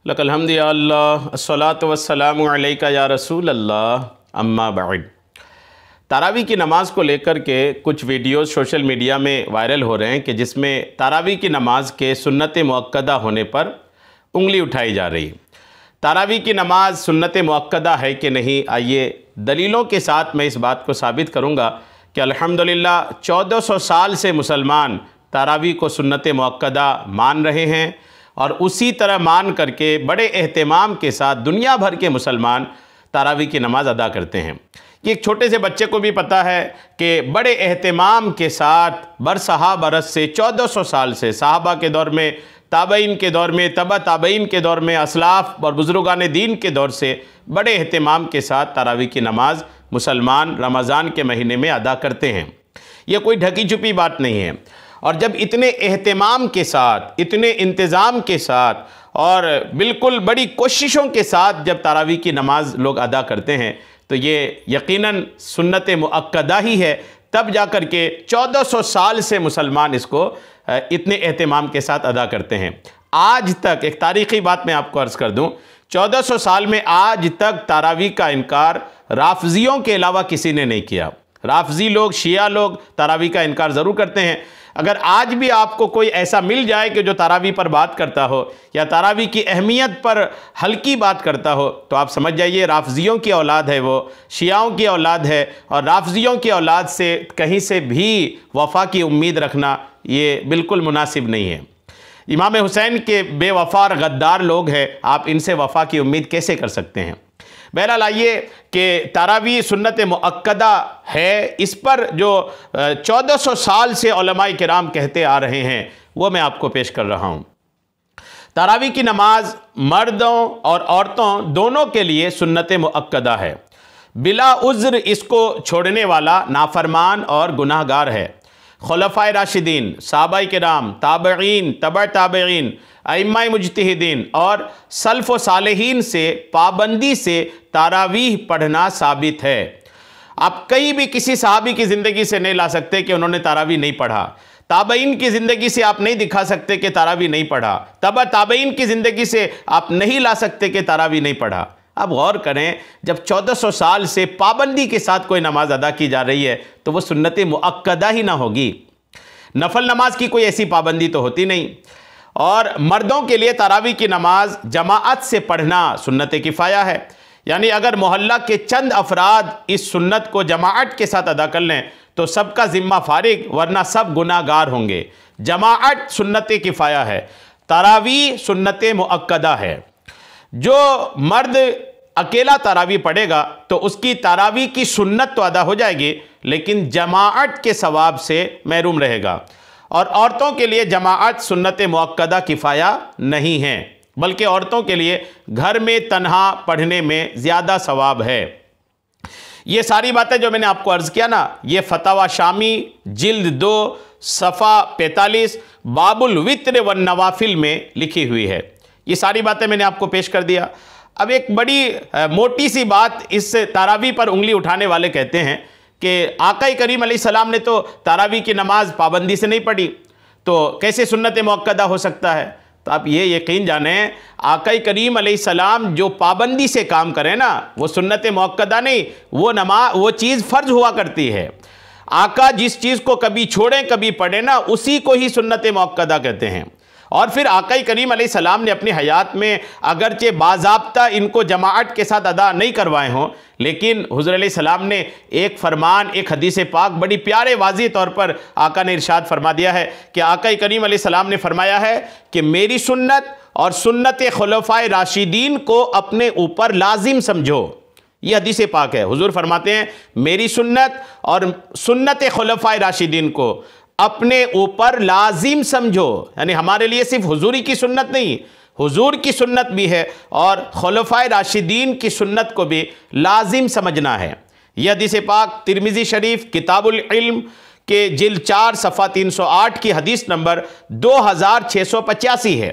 लकल हम्द या अल्लाह अस्सलातु वस्सलामु अलैका या रसूल अल्लाह अम्मा बाद। तारावी की नमाज़ को लेकर के कुछ वीडियोस सोशल मीडिया में वायरल हो रहे हैं कि जिसमें तारावी की नमाज़ के सुन्नत मुअक्कदा होने पर उंगली उठाई जा रही। तारावी की नमाज़ सुन्नत मुअक्कदा है कि नहीं, आइए दलीलों के साथ मैं इस बात को साबित करूँगा कि अल्हम्दुलिल्लाह 1400 साल से मुसलमान तारावी को सुन्नत मुअक्कदा मान रहे हैं और उसी तरह मान करके बड़े एहतमाम के साथ दुनिया भर के मुसलमान तारावी की नमाज़ अदा करते हैं। ये एक छोटे से बच्चे को भी पता है कि बड़े एहतमाम के साथ बरसहा बरस से 1400 साल से सहाबा के दौर में, ताबईन के दौर में, तबा ताबईन के दौर में, असलाफ़ और बुज़ुर्गान दीन के दौर से बड़े एहतमाम के साथ तारावी की नमाज़ मुसलमान रमज़ान के महीने में अदा करते हैं। ये कोई ढकी छुपी बात नहीं है। और जब इतने एहतमाम के साथ, इतने इंतज़ाम के साथ और बिल्कुल बड़ी कोशिशों के साथ जब तारावी की नमाज़ लोग अदा करते हैं तो ये यकीनन सुन्नत मुअक्कदा ही है। तब जा कर के 1400 साल से मुसलमान इसको इतने एहतमाम के साथ अदा करते हैं। आज तक एक तारीख़ी बात मैं आपको अर्ज़ कर दूं, 1400 साल में आज तक तारावी का इनकार राफ़ज़ियों के अलावा किसी ने नहीं किया। राफ़ज़ी लोग, शिया लोग तारावी का इनकार ज़रूर करते हैं। अगर आज भी आपको कोई ऐसा मिल जाए कि जो तारावी पर बात करता हो या तारावी की अहमियत पर हल्की बात करता हो तो आप समझ जाइए राफ़ज़ियों की औलाद है, वो शियाओं की औलाद है। और राफ़ज़ियों की औलाद से कहीं से भी वफ़ा की उम्मीद रखना ये बिल्कुल मुनासिब नहीं है। इमाम हुसैन के बेवफ़ा और गद्दार लोग हैं, आप इनसे वफ़ा की उम्मीद कैसे कर सकते हैं। बहरहाल आइए कि तारावी सुन्नत मुअक्कदा है, इस पर जो 1400 साल से उलमाए किराम कहते आ रहे हैं वो मैं आपको पेश कर रहा हूँ। तारावी की नमाज मर्दों और औरतों दोनों के लिए सुन्नत मुअक्कदा है। बिला उज़्र इसको छोड़ने वाला नाफरमान और गुनाहगार है। खुलफ़ाए राशिदीन, सहाबाए किराम, ताबईन, तबा ताबईन, अइम्माए मुज्तहिदीन और सल्फ़ व सालेहीन से पाबंदी से तारावीह पढ़ना साबित है। आप कहीं भी किसी सहाबी की ज़िंदगी से नहीं ला सकते कि उन्होंने तारावी नहीं पढ़ा। ताबईन की ज़िंदगी से आप नहीं दिखा सकते कि तारावी नहीं पढ़ा। तबा ताबईन की ज़िंदगी से आप नहीं ला सकते कि तारावी नहीं पढ़ा। अब गौर करें, जब 1400 साल से पाबंदी के साथ कोई नमाज अदा की जा रही है तो वो सुन्नत मुअक्कदा ही ना होगी। नफल नमाज की कोई ऐसी पाबंदी तो होती नहीं। और मर्दों के लिए तारावी की नमाज जमाअत से पढ़ना सुन्नत किफ़ाया है। यानी अगर मोहल्ला के चंद अफराद इस सुन्नत को जमाअत के साथ अदा कर लें तो सबका ज़िम्मा फारिग, वरना सब गुनाहगार होंगे। जमाअत सुन्नत किफ़ाया है, तारावी सुन्नत मुअक्कदा है। जो मर्द अकेला तारावी पढ़ेगा तो उसकी तारावी की सुन्नत तो अदा हो जाएगी लेकिन जमाअत के सवाब से महरूम रहेगा। और औरतों के लिए जमाअत सुन्नत मुअक्कदा किफ़ाया नहीं है, बल्कि औरतों के लिए घर में तन्हा पढ़ने में ज़्यादा सवाब है। ये सारी बातें जो मैंने आपको अर्ज़ किया ना, ये फतवा शामी जिल्द 2 सफ़ा 45 बाबुल वित्र व नवाफिल में लिखी हुई है। ये सारी बातें मैंने आपको पेश कर दिया। अब एक बड़ी मोटी सी बात, इस तारावी पर उंगली उठाने वाले कहते हैं कि आका करीम अलैहिस्सलाम ने तो तारावी की नमाज पाबंदी से नहीं पढ़ी तो कैसे सुन्नत मुअक्कदा हो सकता है। तो आप ये यकीन जानें, आका करीम अलैहिस्सलाम जो पाबंदी से काम करें ना वो सुन्नत मुअक्कदा नहीं, वो चीज़ फ़र्ज हुआ करती है। आका जिस चीज़ को कभी छोड़ें कभी पढ़ें ना, उसी को ही सुन्नत मुअक्कदा कहते हैं। और फिर आका करीम अलैहिस्सलाम ने अपनी हयात में अगरचे बाज़ाब्ता इनको जमाअत के साथ अदा नहीं करवाए हों, लेकिन हुज़ूर अलैहिस्सलाम ने एक फरमान, एक हदीस पाक बड़ी प्यारे वाज़ी तौर पर आका ने इरशाद फरमा दिया है कि आका करीम अलैहिस्सलाम ने फरमाया है कि मेरी सुन्नत और सुन्नत खुलफ़ाए राशिदीन को अपने ऊपर लाजिम समझो। ये हदीस पाक है। हुज़ूर फरमाते हैं मेरी सुन्नत और सुन्नत खुलफ़ाए राशिदीन को अपने ऊपर लाजिम समझो। यानी हमारे लिए सिर्फ हुजूरी की सुन्नत नहीं, हुजूर की सुन्नत भी है और खुलफ़ाए राशिदीन की सुन्नत को भी लाजिम समझना है। यह हदीस पाक तिरमिज़ी शरीफ किताबुल इल्म के जिल्द 4 सफ़ा 308 की हदीस नंबर 2685 है।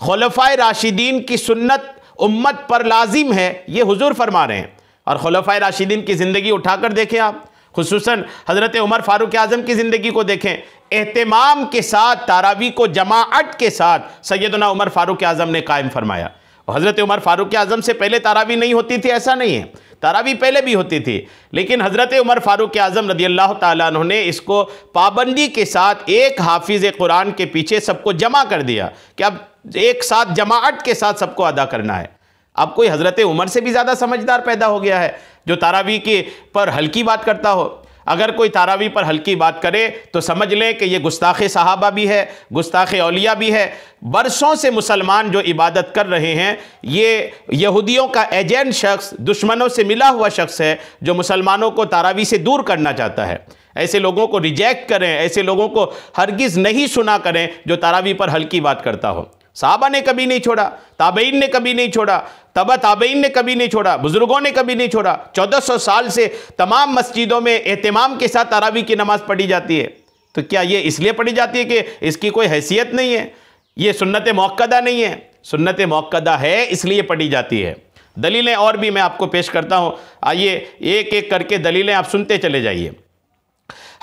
खुलफ़ाए राशिदीन की सुन्नत उम्मत पर लाजिम है, ये हुजूर फरमा रहे हैं। और खुलफ़ाए राशिदीन की ज़िंदगी उठाकर देखें आप, खुसूसन हज़रत उमर फ़ारूक आज़म की ज़िंदगी को देखें। एहतमाम के साथ तारावी को जमाअत के साथ सैयदना उमर फ़ारूक आज़म ने कायम फरमाया। हज़रत उमर फ़ारूक आज़म से पहले तरावी नहीं होती थी ऐसा नहीं है, तरावी पहले भी होती थी, लेकिन हज़रत उमर फ़ारूक आज़म रज़ियल्लाहु ताला अन्हु ने इसको पाबंदी के साथ एक हाफिज़ कुरान के पीछे सबको जमा कर दिया कि अब एक साथ जमाअत के साथ सबको अदा करना है। अब कोई हज़रत उमर से भी ज़्यादा समझदार पैदा हो गया है जो तारावी के पर हल्की बात करता हो। अगर कोई तारावी पर हल्की बात करे तो समझ लें कि ये गुस्ताख़ सहाबा भी है, गुस्ताख़ औलिया भी है। बरसों से मुसलमान जो इबादत कर रहे हैं, ये यहूदियों का एजेंट शख्स, दुश्मनों से मिला हुआ शख्स है जो मुसलमानों को तारावी से दूर करना चाहता है। ऐसे लोगों को रिजेक्ट करें, ऐसे लोगों को हरगिज़ नहीं सुना करें जो तारावी पर हल्की बात करता हो। साहबा ने कभी नहीं छोड़ा, ताबईन ने कभी नहीं छोड़ा, तबा ताबईन ने कभी नहीं छोड़ा, बुजुर्गों ने कभी नहीं छोड़ा। 1400 साल से तमाम मस्जिदों में एहतिमाम के साथ तरावी की नमाज़ पढ़ी जाती है। तो क्या ये इसलिए पढ़ी जाती है कि इसकी कोई हैसियत नहीं है, ये सुन्नत मुअक्कदा नहीं है? सुन्नत मुअक्कदा है, इसलिए पढ़ी जाती है। दलीलें और भी मैं आपको पेश करता हूँ, आइए एक एक करके दलीलें आप सुनते चले जाइए।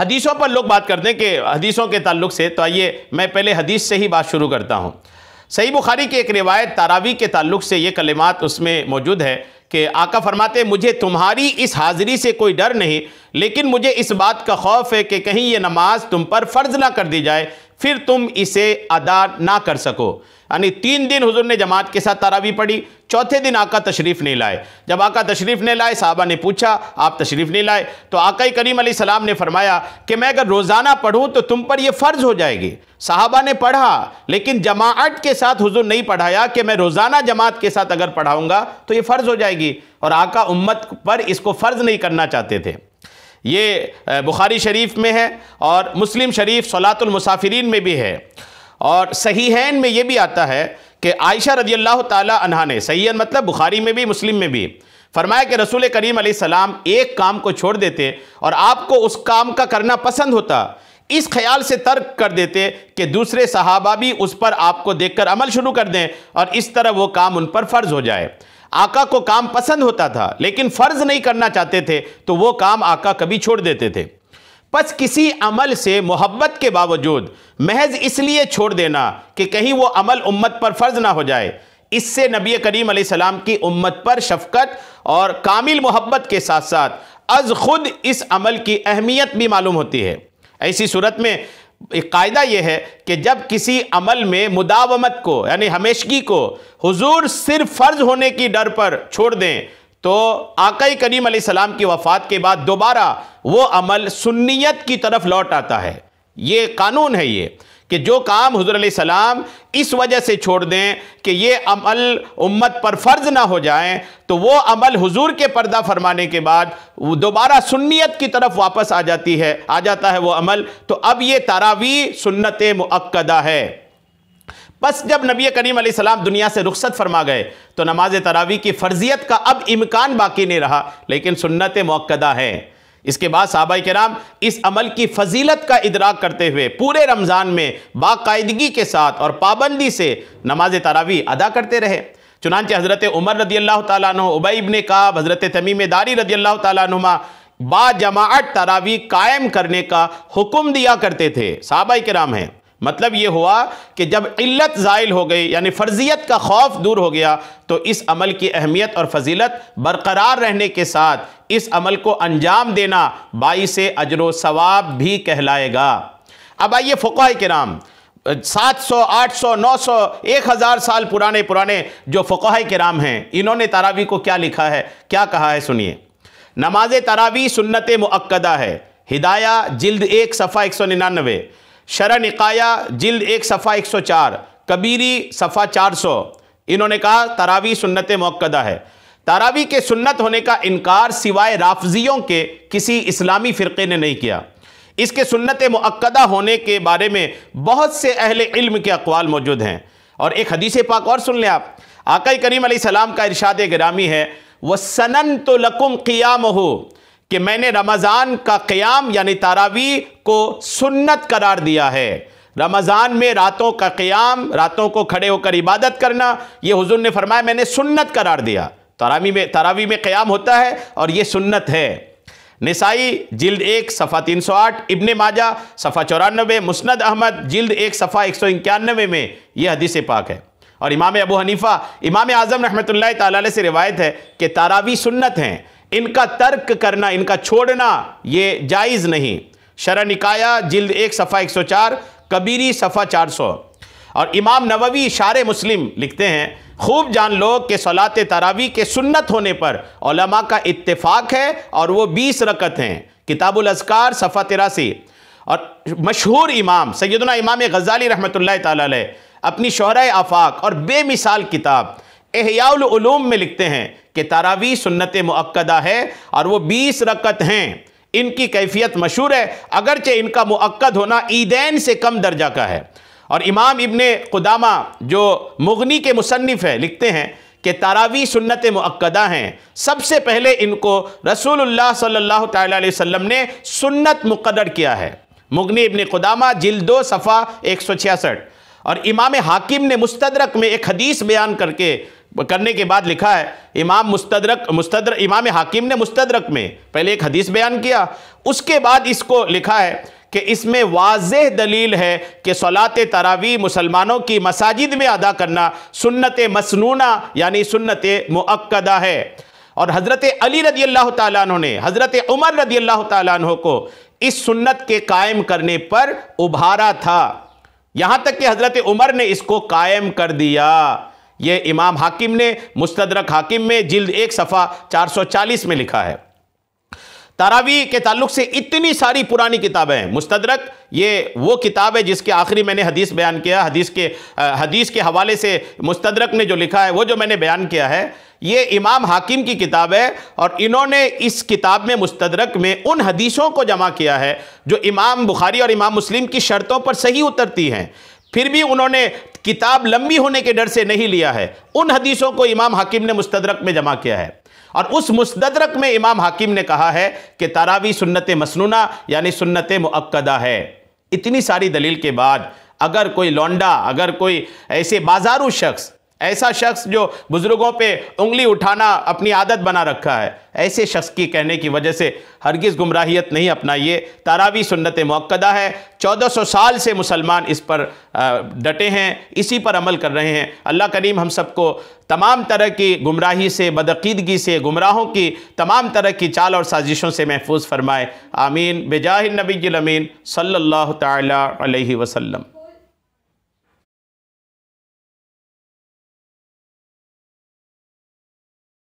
हदीसों पर लोग बात करते हैं कि हदीसों के ताल्लुक से, तो आइए मैं पहले हदीस से ही बात शुरू करता हूँ। सही बुखारी की एक रिवायत तारावी के ताल्लुक से ये कलिमात उसमें मौजूद है कि आका फरमाते, मुझे तुम्हारी इस हाज़िरी से कोई डर नहीं, लेकिन मुझे इस बात का खौफ है कि कहीं ये नमाज तुम पर फ़र्ज़ ना कर दी जाए, फिर तुम इसे अदा ना कर सको। यानी 3 दिन हुज़ूर ने जमात के साथ तारावी पढ़ी, चौथे दिन आका तशरीफ़ नहीं लाए। जब आका तशरीफ़ नहीं लाए, साहबा ने पूछा आप तशरीफ़ नहीं लाए, तो आका करीम अलैहिस्सलाम ने फरमाया कि मैं अगर रोज़ाना पढ़ूँ तो तुम पर यह फ़र्ज़ हो जाएगी। साहबा ने पढ़ा, लेकिन जमाअत के साथ हुज़ूर नहीं पढ़ाया कि मैं रोज़ाना जमात के साथ अगर पढ़ाऊँगा तो ये फ़र्ज़ हो जाएगी, और आका उम्मत पर इसको फ़र्ज़ नहीं करना चाहते थे। ये बुखारी शरीफ में है और मुस्लिम शरीफ सलातुल मुसाफिरीन में भी है, और सहीहैन में ये भी आता है कि आयशा रज़ियल्लाहु ताला अन्हा ने, सहीहैन मतलब बुखारी में भी मुस्लिम में भी, फरमाया कि रसूल करीम अलैहिस्सलाम एक काम को छोड़ देते और आपको उस काम का करना पसंद होता, इस ख्याल से तर्क कर देते कि दूसरे सहाबा भी उस पर आपको देखकर अमल शुरू कर दें और इस तरह वो काम उन पर फ़र्ज़ हो जाए। आका को काम पसंद होता था लेकिन फ़र्ज़ नहीं करना चाहते थे, तो वो काम आका कभी छोड़ देते थे। बस किसी अमल से मोहब्बत के बावजूद महज इसलिए छोड़ देना कि कहीं वो अमल उम्मत पर फ़र्ज़ ना हो जाए, इससे नबी करीम अलैहिस्सलाम की उम्मत पर शफ़क़त और कामिल मोहब्बत के साथ साथ अज़ खुद इस अमल की अहमियत भी मालूम होती है। ऐसी सूरत में एक कायदा यह है कि जब किसी अमल में मुदावमत को, यानी हमेशगी को, हुजूर सिर्फ फ़र्ज़ होने की डर पर छोड़ दें, तो आका करीम अलैहिस्सलाम की वफ़ात के बाद दोबारा वो अमल सुन्नियत की तरफ लौट आता है। ये कानून है ये कि जो काम हुज़ूर अलैहिस्सलाम इस वजह से छोड़ दें कि ये अमल उम्मत पर फ़र्ज़ ना हो जाए, तो वो अमल हुज़ूर के पर्दा फरमाने के बाद दोबारा सुन्नियत की तरफ वापस आ जाता है वो अमल। तो अब ये तरावी सुन्नत मुअक्कदा है। बस जब नबी करीम अलैहिस्सलाम दुनिया से रुखसत फरमा गए तो नमाज तरावी की फ़र्जियत का अब इम्कान बाकी नहीं रहा, लेकिन सुन्नत मुअक्कदा है। इसके बाद सहाबाए किराम इस अमल की फजीलत का इदराक करते हुए पूरे रमज़ान में बाकायदगी के साथ और पाबंदी से नमाज तरावी अदा करते रहे। चुनांचे हज़रत उमर रज़ियल्लाहु ताला अन्हु, उबई इब्न काब, हज़रत तमीम दारी रज़ियल्लाहु ताला अन्हुमा बाजमाअत तरावी कायम करने का हुक्म दिया करते थे। सहाबाए किराम हैं, मतलब ये हुआ कि जब इल्लत ज़ाइल हो गई, यानी फ़र्जियत का खौफ दूर हो गया, तो इस अमल की अहमियत और फजीलत बरकरार रहने के साथ इस अमल को अंजाम देना बाइसे अजर सवाब भी कहलाएगा। अब आइए फ़ुक़हा किराम, 700, 800, 900, 1000 साल पुराने जो फ़ुक़हा किराम हैं, इन्होंने तरावी को क्या लिखा है, क्या कहा है, सुनिए। नमाज तरावी सुन्नत मुअक्कदा है। हिदाया जिल्द 1 सफ़ा 199, शरह निकाया जिल्द 1 सफ़ा 104, कबीरी सफ़ा 400। इन्होंने कहा तरावी सुन्नत मुअक्कदा है। तरावी के सुन्नत होने का इनकार सिवाय राफ़ज़ियों के किसी इस्लामी फ़िरक़े ने नहीं किया। इसके सुन्नत मुअक्कदा होने के बारे में बहुत से अहले इल्म के अक़वाल मौजूद हैं। और एक हदीस पाक और सुन लें आप। आका करीम अलैहिस्सलाम का इरशाद गिरामी है, वसननतु लकुम क़ियामहु, कि मैंने रमज़ान का क़ियाम यानी तरावी को सुन्नत करार दिया है। रमज़ान में रातों का क़ियाम, रातों को खड़े होकर इबादत करना, ये हुज़ूर ने फरमाया मैंने सुन्नत करार दिया। तरावी में क़ियाम होता है और ये सुन्नत है। निसाई जिल्द 1 सफ़ा 308, इब्ने माजा सफ़ा 94, मुस्नद अहमद जिल्द 1 सफ़ा 191 में यह हदीस पाक है। और इमाम अबू हनीफा, इमाम आज़म रहमतुल्लाह ताला अलैह से रिवायत है कि तरावी सुन्नत हैं, इनका तर्क करना, इनका छोड़ना ये जायज़ नहीं। शरह निकाया जिल्द 1 सफ़ा 104, कबीरी सफ़ा 400। और इमाम नववी शारे मुस्लिम लिखते हैं, खूब जान लो कि सलात तरावी के सुन्नत होने पर उलमा का इत्तेफाक है और वो 20 रकत हैं। किताबुल अज़कार सफ़ा 83। और मशहूर इमाम सैयदना इमाम गज़ाली रहमतुल्लाह ताला अलैह अपनी शोहराए आफाक और बेमिसाल किताब इहयाउल उलूम में लिखते हैं कि तरावी सुन्नत मुअक्कदा है और वो 20 रकत हैं। इनकी कैफियत मशहूर है, अगरचे इनका मुअक्कद होना ईदैन से कम दर्जा का है। और इमाम इब्ने कुदामा जो मुगनी के मुसन्निफ है लिखते हैं कि तरावी सुन्नत मुअक्कदा हैं। सबसे पहले इनको रसूलुल्लाह सल्लल्लाहु तआला अलैहि वसल्लम ने सुन्नत मुक़र्रर किया है। मुगनी इब्ने कुदामा जिल्द 2 सफ़ा 166। और इमाम हाकिम ने मुस्तदरक में एक हदीस बयान करने के बाद लिखा है, इमाम हाकिम ने मुस्तदरक में पहले एक हदीस बयान किया, उसके बाद इसको लिखा है कि इसमें वाज़ेह दलील है कि सलात तरावी मुसलमानों की मसाजिद में अदा करना सुन्नत मसनूना यानी सुन्नत मुअक्कदा है। और हज़रत अली रज़ी अल्लाह ताला अन्हु ने हज़रत उमर रज़ी अल्लाह ताला अन्हु को इस सुन्नत के कायम करने पर उभारा था, यहाँ तक कि हज़रत उमर ने इसको कायम कर दिया। ये इमाम हाकिम ने मुस्तदरक हाकिम में जिल्द 1 सफ़ा 440 में लिखा है। तरावी के ताल्लुक से इतनी सारी पुरानी किताबें हैं। मुस्तदरक ये वो किताब है जिसके आखिरी मैंने हदीस बयान किया, हदीस के हवाले से मुस्तदरक ने जो लिखा है वो जो मैंने बयान किया है ये इमाम हाकिम की किताब है। और इन्होंने इस किताब में मुस्तदरक में उन हदीसों को जमा किया है जो इमाम बुखारी और इमाम मुस्लिम की शर्तों पर सही उतरती हैं, फिर भी उन्होंने किताब लंबी होने के डर से नहीं लिया है। उन हदीसों को इमाम हाकिम ने मुस्तदरक में जमा किया है। और उस मुस्तदरक में इमाम हाकिम ने कहा है कि तरावी सुन्नत मसनूना यानी सुन्नत मुअक्कदा है। इतनी सारी दलील के बाद अगर कोई लौंडा, अगर कोई ऐसे बाजारू शख्स, ऐसा शख्स जो बुजुर्गों पे उंगली उठाना अपनी आदत बना रखा है, ऐसे शख्स की कहने की वजह से हरगिज़ गुमराहियत नहीं अपनाइए। तरावी सुन्नत मुअक्कदा है, 1400 साल से मुसलमान इस पर डटे हैं, इसी पर अमल कर रहे हैं। अल्लाह करीम हम सबको तमाम तरह की गुमराही से, बदअक़ीदगी से, गुमराहों की तमाम तरह की चाल और साजिशों से महफूज फरमाए। आमीन। बेजाहिन नबील अमीन सल्लल्लाहु तआला अलैहि वसल्लम।